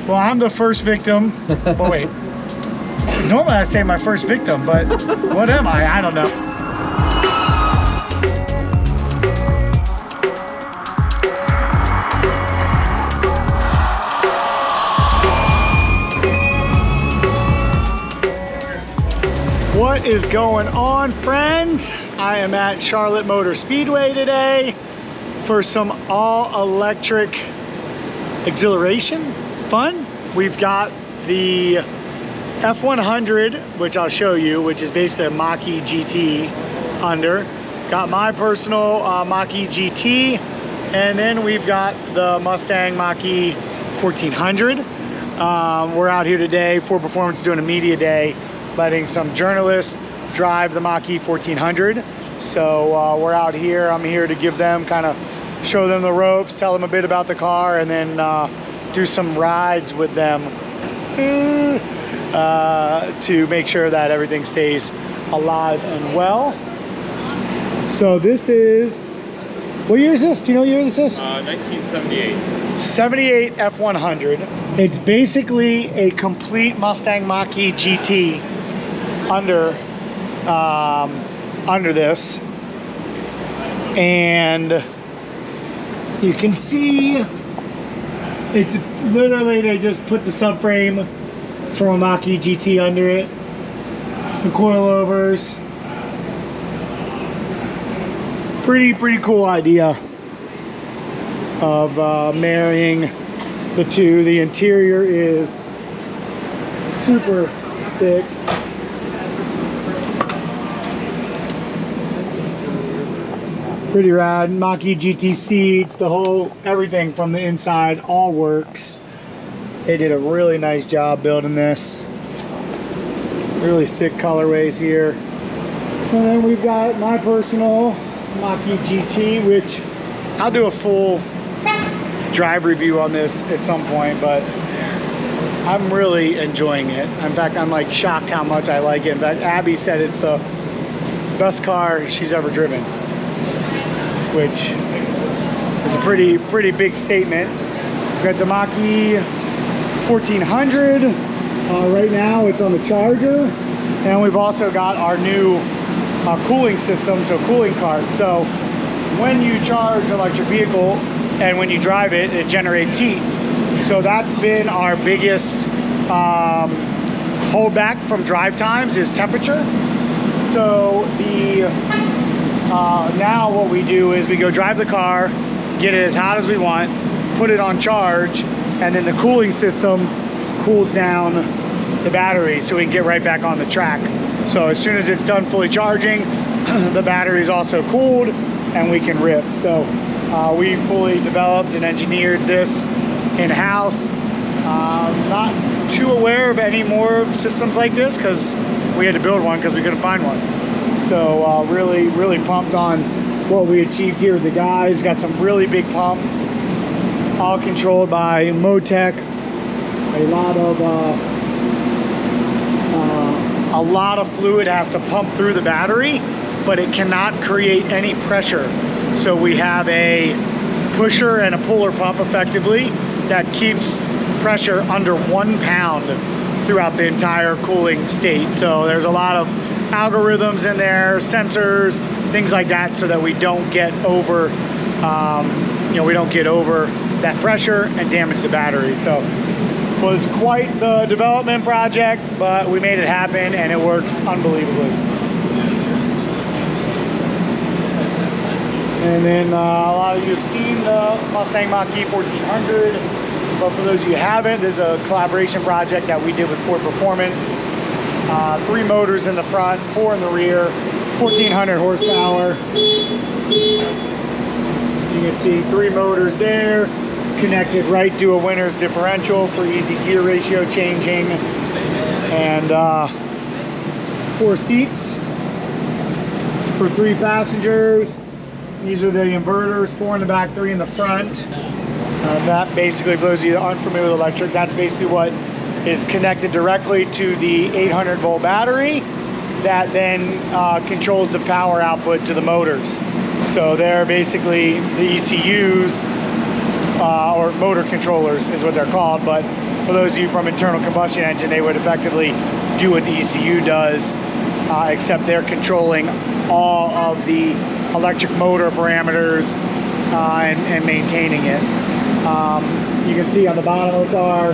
Well, I'm the first victim. Oh, wait. Normally I say my first victim, but what am I? I don't know. What is going on, friends? I am at Charlotte Motor Speedway today for some all-electric exhilaration fun. We've got the F100, which I'll show you, which is basically a Mach-E GT under. Got my personal Mach-E GT, and then we've got the Mustang Mach-E 1400. We're out here today, Ford Performance doing a media day, letting some journalists drive the Mach-E 1400. So we're out here. I'm here to give them, kind of show them the ropes, tell them a bit about the car, and then do some rides with them to make sure that everything stays alive and well. So this is, what year is this? Do you know what year this is? 1978. 78 F100. It's basically a complete Mustang Mach-E GT under this, and you can see it's literally, they just put the subframe from a Mach-E GT under it, some coilovers. Pretty cool idea of marrying the two. The interior is super sick. Pretty rad. Mach-E GT seats, the whole, everything from the inside all works. They did a really nice job building this. Really sick colorways here. And then we've got my personal Mach-E GT, which I'll do a full drive review on this at some point, but I'm really enjoying it. In fact, I'm like shocked how much I like it. In fact, Abby said it's the best car she's ever driven, which is a pretty big statement. We've got the Mach-E 1400. Right now it's on the charger. And we've also got our new cooling system, so cooling cart. So when you charge an electric vehicle and when you drive it, it generates heat. So that's been our biggest holdback from drive times is temperature. So now what we do is we go drive the car, get it as hot as we want, put it on charge, and then the cooling system cools down the battery so we can get right back on the track. So as soon as it's done fully charging, the battery is also cooled and we can rip. So we fully developed and engineered this in-house. Not too aware of any more systems like this because we had to build one because we couldn't find one. So really pumped on what we achieved here with the guys. Got some really big pumps, all controlled by Motec. A lot of fluid has to pump through the battery, but it cannot create any pressure. So we have a pusher and a puller pump effectively that keeps pressure under 1 pound throughout the entire cooling state. So there's a lot of algorithms in there, sensors, things like that, so that we don't get over, we don't get over that pressure and damage the battery. So it was quite the development project, but we made it happen and it works unbelievably. And then a lot of you have seen the Mustang Mach-E 1400, but for those of you who haven't, this is a collaboration project that we did with Ford Performance. 3 motors in the front, 4 in the rear, 1400 horsepower. You can see 3 motors there, connected right to a winner's differential for easy gear ratio changing, and 4 seats for 3 passengers. These are the inverters, 4 in the back, 3 in the front. That basically, for those of you that aren't familiar with electric, that's basically what is connected directly to the 800 volt battery that then controls the power output to the motors. So they're basically the ECUs, or motor controllers is what they're called, but for those of you from internal combustion engine, they would effectively do what the ECU does, except they're controlling all of the electric motor parameters and maintaining it. You can see on the bottom of the car,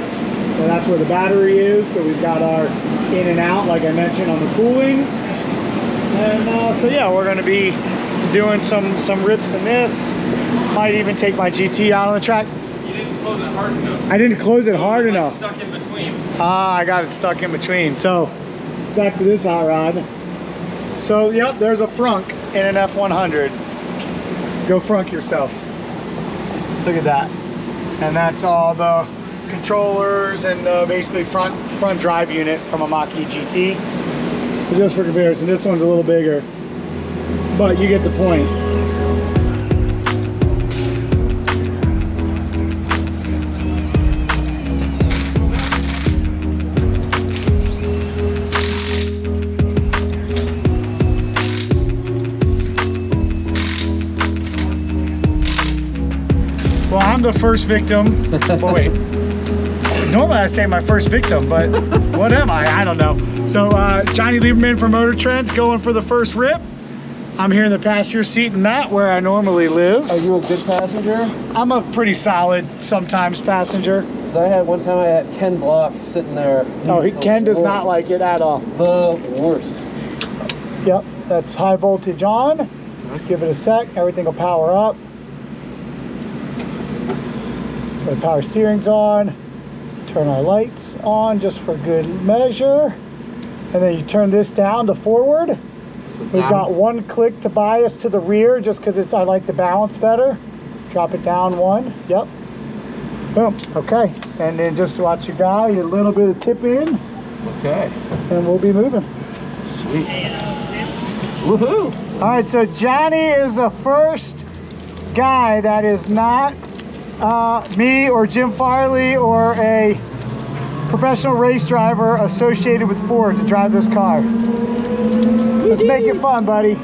that's where the battery is. So we've got our in and out, like I mentioned, on the cooling. And so yeah, we're going to be doing some rips in this. Might even take my GT out on the track. You didn't close it hard enough. I didn't close it hard enough. Stuck in between. I got it stuck in between. So back to this hot rod. So yep, there's a frunk in an F100. Go frunk yourself. Look at that. And that's all the controllers and basically front drive unit from a Mach-E GT. But just for comparison, this one's a little bigger, but you get the point. Well, I'm the first victim. Oh, wait. Normally I say my first victim, but what am I? I don't know. So Jonny Lieberman from Motor Trends going for the first rip. I'm here in the passenger seat, not where I normally live. Are you a good passenger? I'm a pretty solid, sometimes passenger. I had one time I had Ken Block sitting there. Oh, Ken does not like it at all. The worst. Yep, that's high voltage on. Give it a sec, everything will power up. The power steering's on. Turn our lights on just for good measure. And then you turn this down to forward. We've got one click to bias to the rear just because I like the balance better. Drop it down one. Yep. Boom. Okay. And then just watch your guy, a little bit of tip in. Okay. And we'll be moving. Sweet. Woohoo! All right, so Jonny is the first guy that is not me or Jim Farley or a professional race driver associated with Ford to drive this car. Let's make it fun, buddy.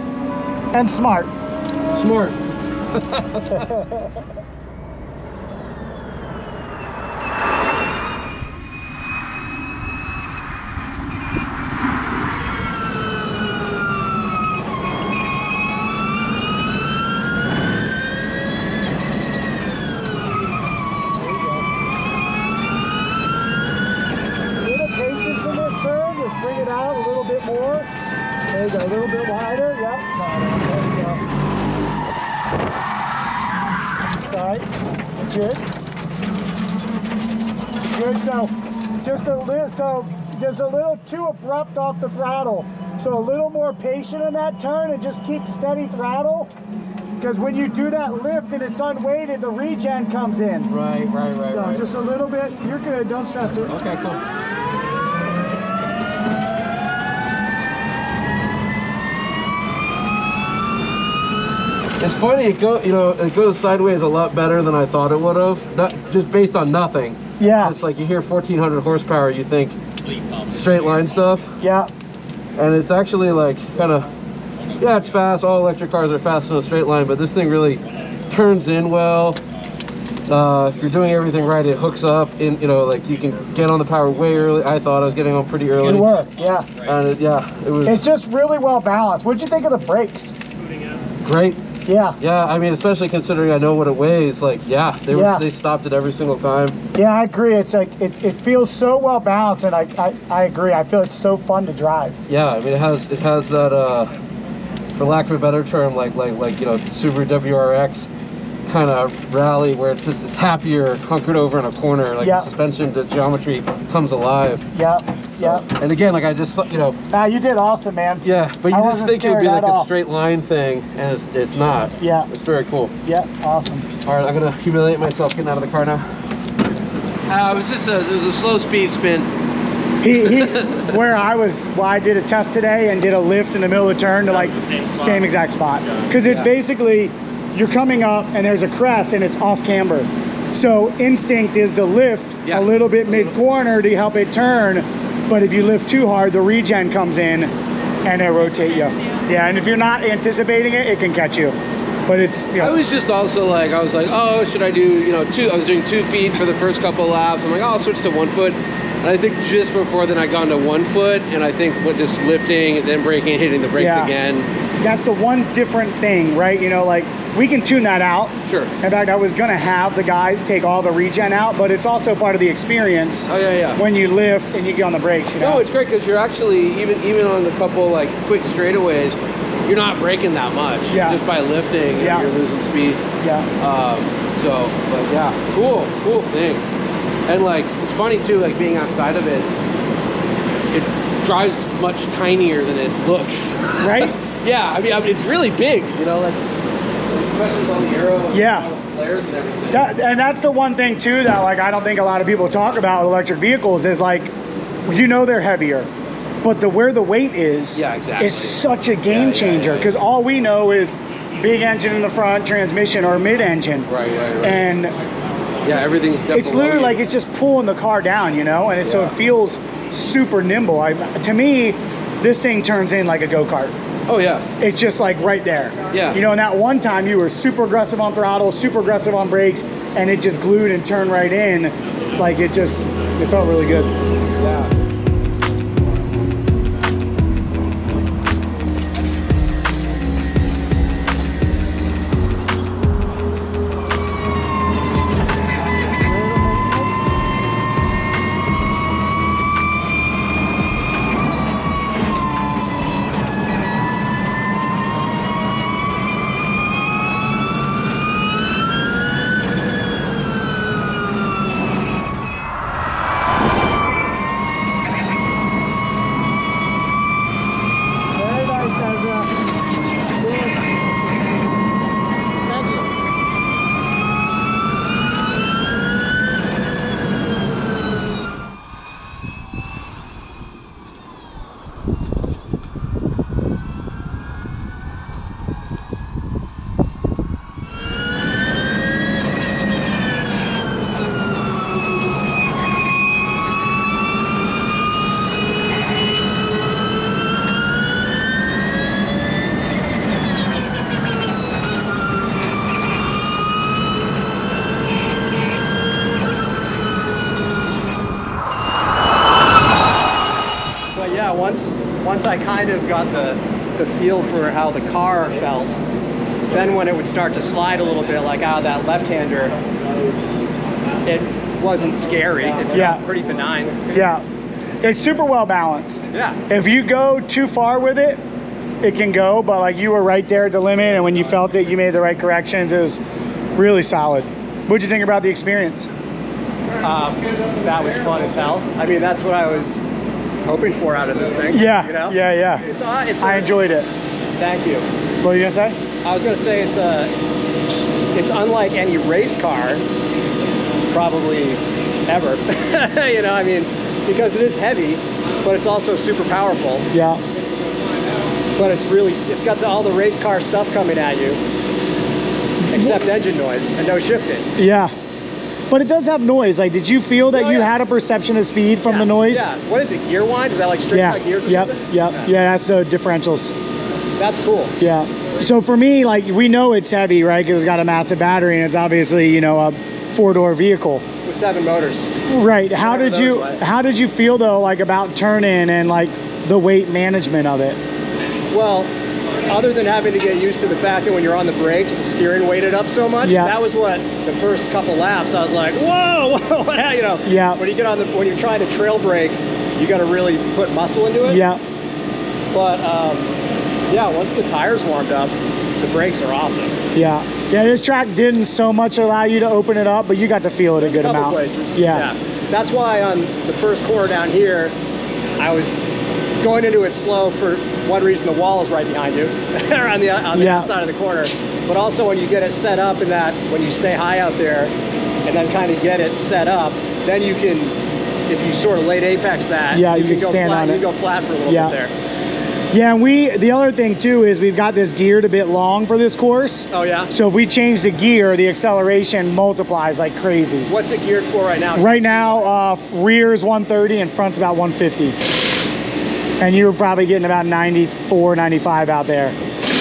And smart. Smart. There you go, a little bit wider, yep. There you go. Alright, good. Good, so just a little too abrupt off the throttle. So a little more patient in that turn and just keep steady throttle. Because when you do that lift and it's unweighted, the regen comes in. Right. So just a little bit, you're good, don't stress it. Okay, cool. It's funny, it goes sideways a lot better than I thought it would have. Not just based on nothing. Yeah. It's like you hear 1400 horsepower, you think straight line stuff. Yeah. And it's actually like kind of, yeah, it's fast. All electric cars are fast in a straight line, but this thing really turns in well. If you're doing everything right, it hooks up in, like you can get on the power way early. I thought I was getting on pretty early. You were, yeah. And it was. It's just really well balanced. What'd you think of the brakes? Great. Yeah. Yeah, I mean, especially considering I know what it weighs. Like, they stopped it every single time. Yeah, I agree. It's like it feels so well balanced, and I agree. I feel it's so fun to drive. Yeah, I mean, it has that for lack of a better term, like Subaru WRX kind of rally where it's happier, hunkered over in a corner. Like the suspension, the geometry comes alive. Yeah. Yeah. And again, like I just thought, you did awesome, man. Yeah, but you just think it would be like a straight line thing, and it's not. Yeah. It's very cool. Yeah, awesome. All right, I'm gonna humiliate myself getting out of the car now. It was a slow speed spin. I did a test today and did a lift in the middle of the turn to like same exact spot. Because it's basically, you're coming up and there's a crest and it's off camber. So instinct is to lift a little bit mid-corner to help it turn. But if you lift too hard, the regen comes in and it'll rotate you. Yeah, and if you're not anticipating it, it can catch you. but it's, you know. I was just also like, I was like, oh, should I do, you know, I was doing 2 feet for the first couple of laps. I'm like, oh, I'll switch to 1 foot. And I think just before then I'd gone to 1 foot, and I think with just lifting and then braking and hitting the brakes again. That's the one different thing, right? You know, like, we can tune that out. Sure. In fact, I was gonna have the guys take all the regen out, but it's also part of the experience. Oh yeah. When you lift and you get on the brakes, you know? No, it's great because you're actually, even on the couple like quick straightaways, you're not braking that much. Yeah. Just by lifting, and you're losing speed. Yeah. But yeah, cool thing. And like, it's funny too, like being outside of it, it drives much tinier than it looks. Right? Yeah, I mean, it's really big, you know, like, especially with all the aero, all the flares and everything. And that's the one thing too that, like, I don't think a lot of people talk about with electric vehicles is, like, you know, they're heavier, but where the weight is is such a game changer, because all we know is big engine in the front, transmission, or mid-engine. Right. And yeah, everything's definitely, it's literally like it's just pulling the car down, you know, and so it feels super nimble. To me, this thing turns in like a go-kart. Oh yeah. It's just like right there. Yeah. You know, and that one time you were super aggressive on throttle, super aggressive on brakes, and it just glued and turned right in. Like it felt really good. Yeah. Once I kind of got the feel for how the car felt, then when it would start to slide a little bit, like out of that left-hander, it wasn't scary. It felt pretty benign. Yeah. It's super well balanced. Yeah. If you go too far with it, it can go, but like you were right there at the limit, and when you felt it, you made the right corrections. It was really solid. What'd you think about the experience? That was fun as hell. I mean, that's what I was hoping for out of this thing. Yeah, you know? yeah. I enjoyed it. Thank you. What were you gonna say? I was gonna say it's unlike any race car, probably ever. You know, I mean, because it is heavy, but it's also super powerful. Yeah. But it's got all the race car stuff coming at you, except engine noise and no shifting. Yeah. But it does have noise. Like, did you feel that you had a perception of speed from the noise? Yeah. What is it, gear wind? Is that like straight out gears or something? Yeah, that's the differentials. That's cool. Yeah. So for me, like, we know it's heavy, right? Because it's got a massive battery, and it's obviously, you know, a 4-door vehicle. With 7 motors. Right. How did you feel though, like, about turn-in and like the weight management of it? Well, other than having to get used to the fact that when you're on the brakes, the steering weighted up so much. Yeah. That was what the first couple laps I was like, whoa, what, you know? Yeah. When you get when you're trying to trail brake, you got to really put muscle into it. Yeah. But yeah, once the tires warmed up, the brakes are awesome. Yeah. Yeah. This track didn't so much allow you to open it up, but you got to feel it a good amount. Places. Yeah. That's why on the first corner down here, I was going into it slow for one reason: the wall is right behind you, or on the outside of the corner. But also when you get it set up in that, when you stay high out there, and then kind of get it set up, then you can, if you sort of late apex that, you can go stand flat, on it. You can go flat for a little bit there. Yeah, and the other thing too is we've got this geared a bit long for this course. Oh yeah? So if we change the gear, the acceleration multiplies like crazy. What's it geared for right now? Right now, rear's 130 and front's about 150. And you were probably getting about 94, 95 out there.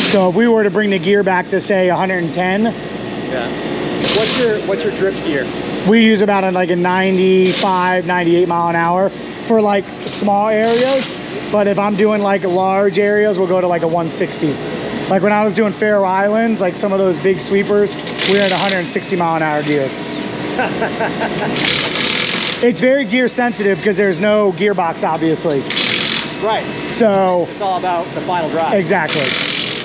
So if we were to bring the gear back to say 110, yeah. What's your drift gear? we use about a 95, 98 mile an hour for like small areas. But if I'm doing like large areas, we'll go to like a 160. Like when I was doing Faroe Islands, like some of those big sweepers, we were at 160 mile an hour gear. It's very gear sensitive because there's no gearbox, obviously. Right. So it's all about the final drive. Exactly.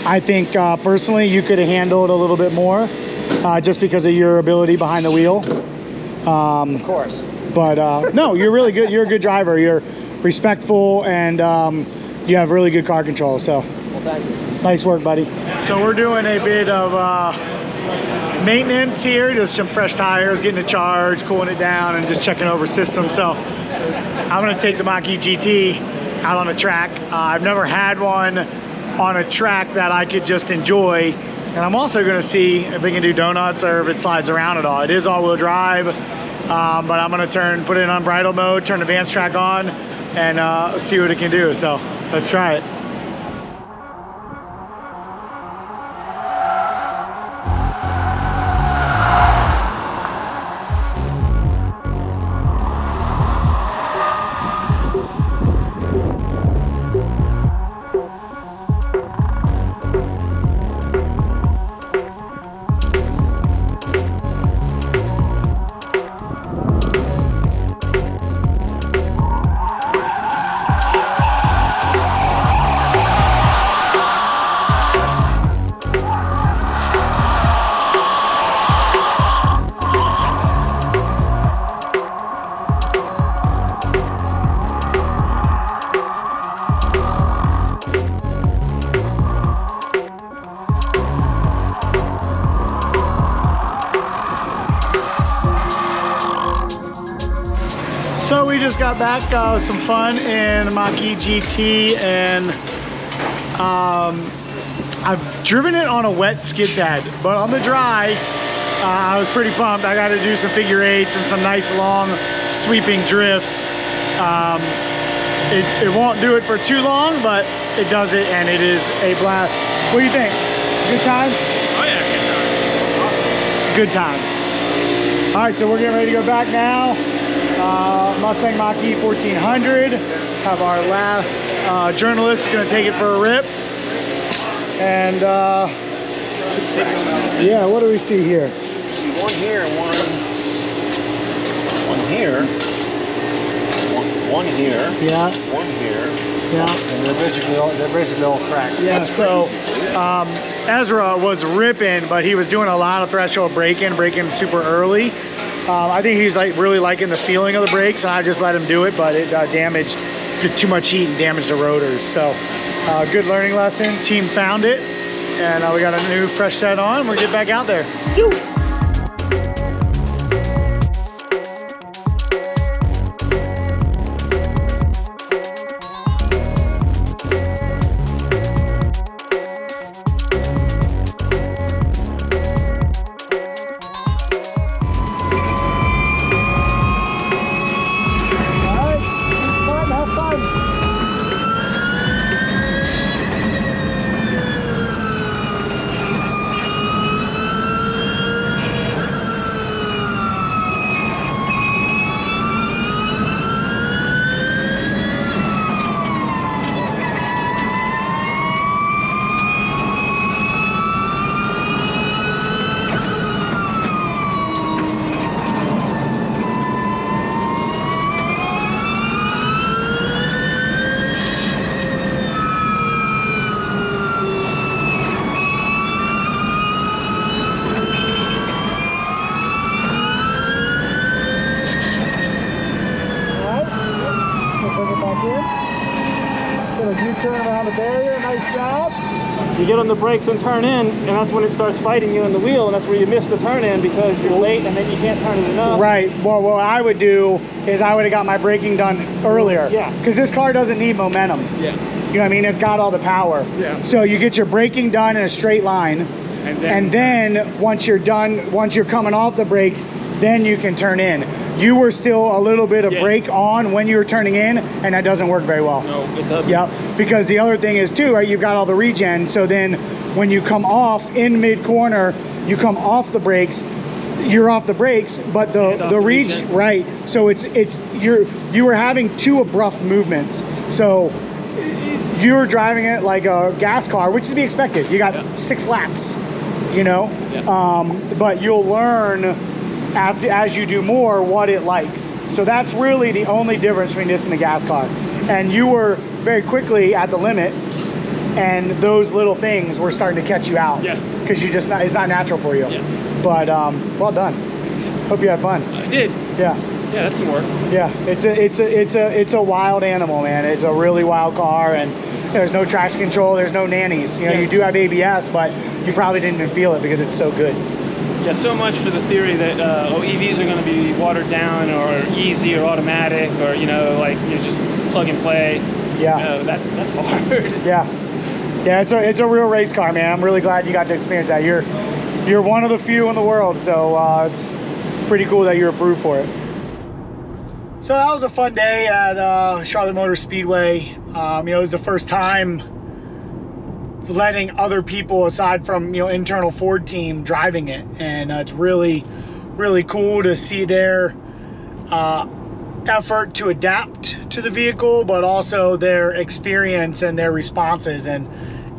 I think personally you could have handled a little bit more just because of your ability behind the wheel. Of course. But no, you're really good. You're a good driver. You're respectful and you have really good car control. So well, thank you. Nice work, buddy. So we're doing a bit of maintenance here, just some fresh tires, getting it charged, cooling it down, and just checking over systems. So I'm gonna take the Mach-E GT out on a track. I've never had one on a track that I could just enjoy. And I'm also gonna see if we can do donuts or if it slides around at all. It is all-wheel drive, but I'm gonna put it in unbridled mode, turn the Vance track on, and see what it can do. So let's try it. So we just got back with some fun in the Mach-E GT, and I've driven it on a wet skid pad, but on the dry, I was pretty pumped. I got to do some figure eights and some nice long sweeping drifts. It won't do it for too long, but it does it, and it is a blast. What do you think? Good times? Oh yeah, good times. Good times. All right, so we're getting ready to go back now. Mustang Mach-E 1400. Have our last journalist going to take it for a rip. And yeah, what do we see here? See one here, one here, one here, Yeah, one here. yeah. And they're basically all cracked. Yeah, so Ezra was ripping, but he was doing a lot of threshold braking super early. I think he's like really liking the feeling of the brakes, and I just let him do it, but it did too much heat and damaged the rotors. So good learning lesson. Team found it, and we got a new fresh set on. We'll get back out there. Turn around the barrier, nice job. You get on the brakes and turn in, and that's when it starts fighting you in the wheel, and that's where you miss the turn in because you're late and then you can't turn it enough. Right. Well, what I would do is I would have got my braking done earlier. Yeah. Because this car doesn't need momentum. Yeah. You know what I mean? It's got all the power. Yeah. So you get your braking done in a straight line, and then once you're done, once you're coming off the brakes, then you can turn in. You were still a little bit of brake on when you were turning in, and that doesn't work very well. No, it doesn't. Yep, because the other thing is too, right, you've got all the regen, so then when you come off in mid-corner, you come off the brakes, you're off the brakes, but the reach, right? So you were having two abrupt movements. So you were driving it like a gas car, which is to be expected. You got 6 laps, you know. But you'll learn as you do more what it likes. So that's really the only difference between this and a gas car. And you were very quickly at the limit, and those little things were starting to catch you out. Yeah. Because it's not natural for you. Yeah. But well done. Hope you had fun. I did. Yeah. Yeah, that's some work. Yeah, it's a wild animal, man. It's a really wild car, and there's no traction control. There's no nannies. You know, you do have ABS, but you probably didn't even feel it because it's so good. Yeah, so much for the theory that EVs are going to be watered down or easy or automatic or like just plug and play. Yeah, that's hard. Yeah, it's a real race car, man. I'm really glad you got to experience that. You're one of the few in the world, so it's pretty cool that you're approved for it. So that was a fun day at Charlotte Motor Speedway. It was the first time letting other people aside from internal Ford team driving it, and it's really cool to see their effort to adapt to the vehicle, but also their experience and their responses. And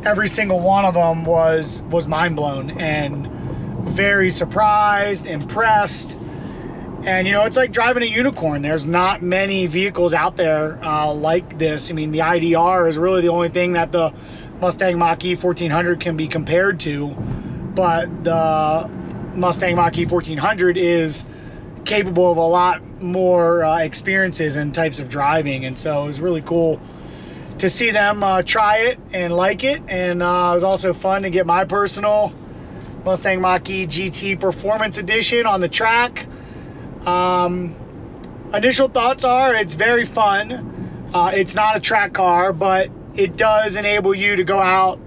every single one of them was mind blown and very surprised, impressed. And it's like driving a unicorn. There's not many vehicles out there like this. I mean, the IDR is really the only thing that the Mustang Mach-E 1400 can be compared to, but the Mustang Mach-E 1400 is capable of a lot more experiences and types of driving. And so it was really cool to see them try it and like it. And it was also fun to get my personal Mustang Mach-E GT Performance Edition on the track. Initial thoughts are it's very fun. It's not a track car, but it does enable you to go out.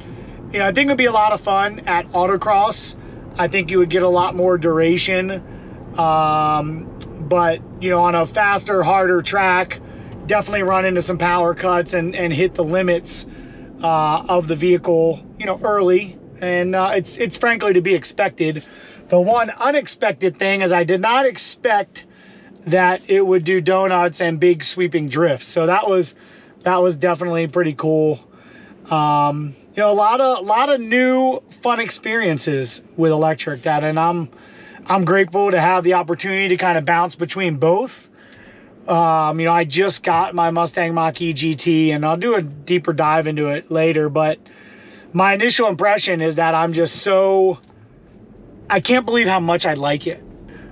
I think it would be a lot of fun at autocross. I think you would get a lot more duration. But on a faster, harder track, definitely run into some power cuts and hit the limits of the vehicle, early. And it's frankly to be expected. The one unexpected thing is I did not expect that it would do donuts and big sweeping drifts. So that was definitely pretty cool. A lot of new fun experiences with electric and I'm grateful to have the opportunity to kind of bounce between both. I just got my Mustang Mach-E GT, and I'll do a deeper dive into it later, but my initial impression is that I can't believe how much I like it.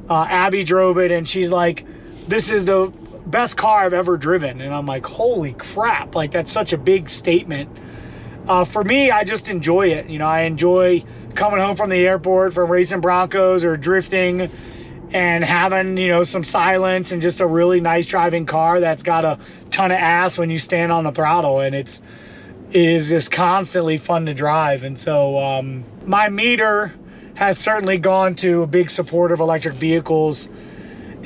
Abby drove it, and she's like, this is the best car I've ever driven. And I'm like, holy crap, like that's such a big statement. For me, I just enjoy it. I enjoy coming home from the airport from racing Broncos or drifting and having, some silence and just a really nice driving car that's got a ton of ass when you stand on the throttle. And it is just constantly fun to drive. And so my meter has certainly gone to a big supporter of electric vehicles,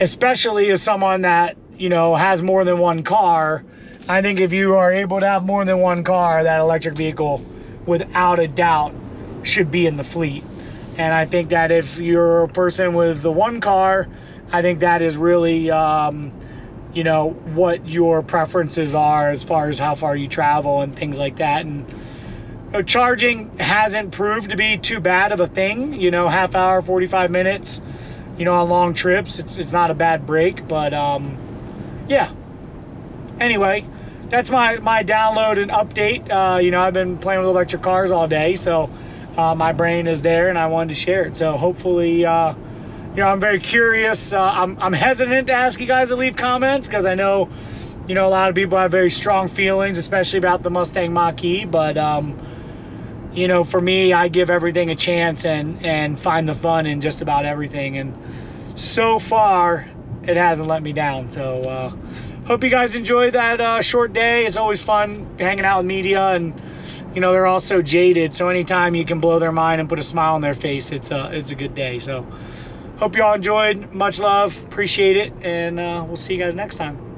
especially as someone that, has more than one car. I think if you are able to have more than one car, that electric vehicle, without a doubt, should be in the fleet. And I think that if you're a person with the one car, I think that is really, what your preferences are as far as how far you travel and things like that. And charging hasn't proved to be too bad of a thing. Half hour, 45 minutes, on long trips. It's not a bad break, but yeah. Anyway, that's my download and update. I've been playing with electric cars all day, so my brain is there, and I wanted to share it. So hopefully, I'm very curious. I'm hesitant to ask you guys to leave comments because I know, a lot of people have very strong feelings, especially about the Mustang Mach-E, but for me, I give everything a chance and find the fun in just about everything. And so far, it hasn't let me down. So hope you guys enjoyed that short day. It's always fun hanging out with media, and they're all so jaded. So anytime you can blow their mind and put a smile on their face, it's a good day. So hope you all enjoyed. Much love, appreciate it, and we'll see you guys next time.